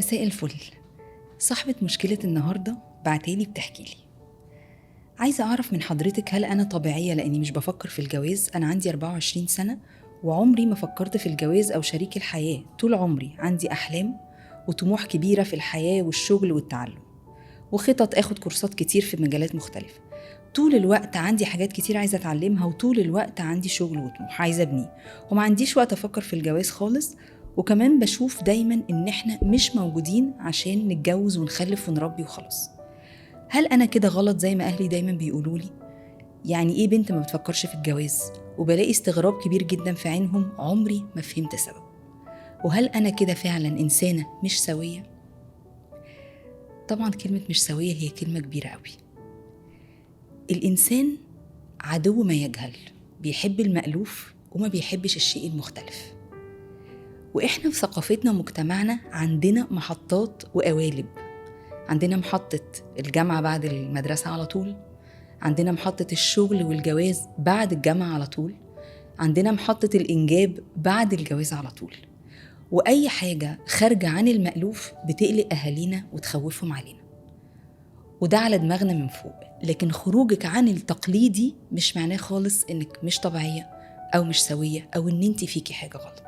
مساء الفل. صاحبة مشكلة النهاردة بعتالي بتحكيلي: عايزة أعرف من حضرتك هل أنا طبيعية لأني مش بفكر في الجواز؟ أنا عندي 24 سنة وعمري ما فكرت في الجواز أو شريك الحياة. طول عمري عندي أحلام وطموح كبيرة في الحياة والشغل والتعلم، وخطط أخد كورسات كتير في مجالات مختلفة. طول الوقت عندي حاجات كتير عايزة أتعلمها، وطول الوقت عندي شغل وطموح عايزة أبنيه، وما عنديش وقت أفكر في الجواز خالص. وكمان بشوف دايما إن إحنا مش موجودين عشان نتجوز ونخلف ونربي وخلاص. هل أنا كده غلط زي ما أهلي دايما بيقولولي؟ يعني إيه بنت ما بتفكرش في الجواز؟ وبلاقي استغراب كبير جدا في عينهم، عمري ما فهمت سبب. وهل أنا كده فعلا إنسانة مش سوية؟ طبعا كلمة مش سوية هي كلمة كبيرة قوي. الإنسان عدو ما يجهل، بيحب المألوف وما بيحبش الشيء المختلف. وإحنا في ثقافتنا ومجتمعنا عندنا محطات وقوالب. عندنا محطة الجامعة بعد المدرسة على طول، عندنا محطة الشغل والجواز بعد الجامعة على طول، عندنا محطة الإنجاب بعد الجواز على طول. وأي حاجة خارجة عن المألوف بتقلق أهالينا وتخوفهم علينا، وده على دماغنا من فوق. لكن خروجك عن التقليدي مش معناه خالص إنك مش طبيعية أو مش سوية أو إن انتي فيكي حاجة غلط.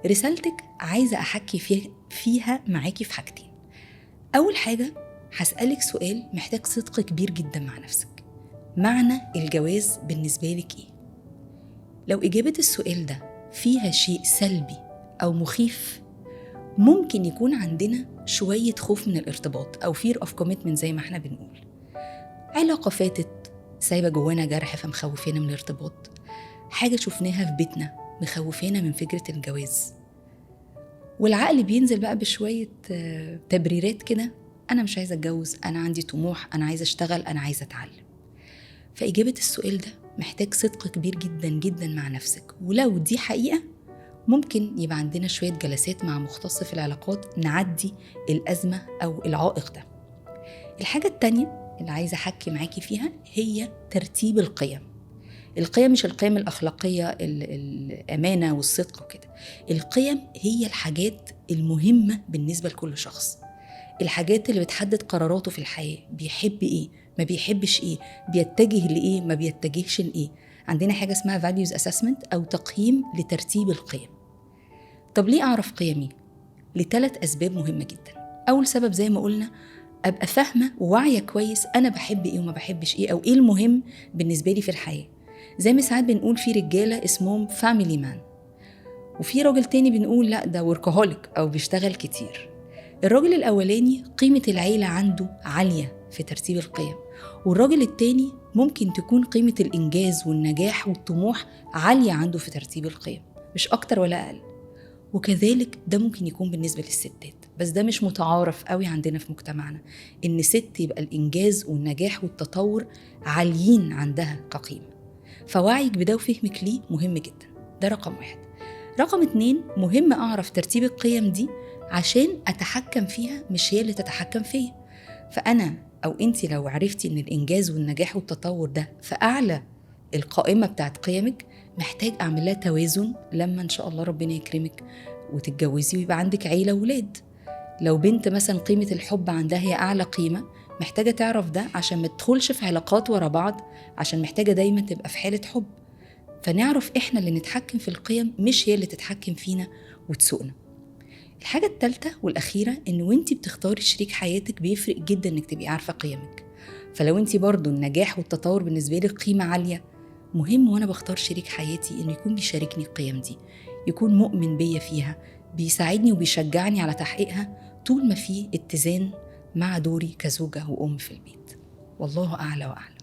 رسالتك عايزة أحكي فيها معاكي في حاجتين. أول حاجة هسألك سؤال محتاج صدق كبير جدا مع نفسك: معنى الجواز بالنسبة لك إيه؟ لو إجابة السؤال ده فيها شيء سلبي أو مخيف، ممكن يكون عندنا شوية خوف من الارتباط أو fear of commitment زي ما احنا بنقول. علاقة فاتت سايبة جوانا جرح فمخوفينا من الارتباط، حاجة شفناها في بيتنا مخوفينا من فكرة الجواز. والعقل بينزل بقى بشوية تبريرات كده: أنا مش عايزة أتجوز، أنا عندي طموح، أنا عايزة أشتغل، أنا عايزة أتعلم. فإجابة السؤال ده محتاج صدق كبير جدا جدا مع نفسك. ولو دي حقيقة، ممكن يبقى عندنا شوية جلسات مع مختص في العلاقات نعدي الأزمة أو العائق ده. الحاجة التانية اللي عايزة أحكي معاكي فيها هي ترتيب القيم. القيم مش القيم الأخلاقية، الأمانة والصدق وكده. القيم هي الحاجات المهمة بالنسبة لكل شخص، الحاجات اللي بتحدد قراراته في الحياة. بيحب إيه، ما بيحبش إيه، بيتجه لإيه، ما بيتجهش لإيه. عندنا حاجة اسمها values assessment أو تقييم لترتيب القيم. طب ليه أعرف قيمي؟ ل3 أسباب مهمة جدا. أول سبب زي ما قلنا، أبقى فاهمة وواعية كويس أنا بحب إيه وما بحبش إيه، أو إيه المهم بالنسبة لي في الحياة. زي ما ساعات بنقول في رجالة اسمهم family man، وفي راجل تاني بنقول لا ده workaholic أو بيشتغل كتير. الراجل الأولاني قيمة العيلة عنده عالية في ترتيب القيم، والراجل التاني ممكن تكون قيمة الإنجاز والنجاح والطموح عالية عنده في ترتيب القيم، مش أكتر ولا أقل. وكذلك ده ممكن يكون بالنسبة للستات، بس ده مش متعارف قوي عندنا في مجتمعنا إن ست يبقى الإنجاز والنجاح والتطور عاليين عندها كقيمة. فوعيك بده وفهمك ليه مهم جدا. ده رقم 1. رقم 2، مهم أعرف ترتيب القيم دي عشان أتحكم فيها، مش هي اللي تتحكم فيا. فأنا أو أنتي لو عرفتي إن الإنجاز والنجاح والتطور ده في أعلى القائمة بتاعت قيمك، محتاج أعمل لها توازن لما إن شاء الله ربنا يكرمك وتتجوزي ويبقى عندك عيلة وولاد. لو بنت مثلا قيمة الحب عندها هي أعلى قيمة، محتاجة تعرف ده عشان ما تدخلش في علاقات ورا بعض، عشان محتاجة دايما تبقى في حالة حب. فنعرف إحنا اللي نتحكم في القيم، مش هي اللي تتحكم فينا وتسوقنا. الحاجة الثالثة والأخيرة، إن وإنتي بتختاري شريك حياتك بيفرق جدا إنك تبقي عارفة قيمك. فلو إنتي برضو النجاح والتطور بالنسبة لك قيمة عالية، مهم وأنا بختار شريك حياتي إنه يكون بيشاركني القيم دي، يكون مؤمن بيا فيها، بيساعدني وبيشجعني على تحقيقها، طول ما فيه اتزان مع دوري كزوجة وأم في البيت. والله أعلى وأعلى.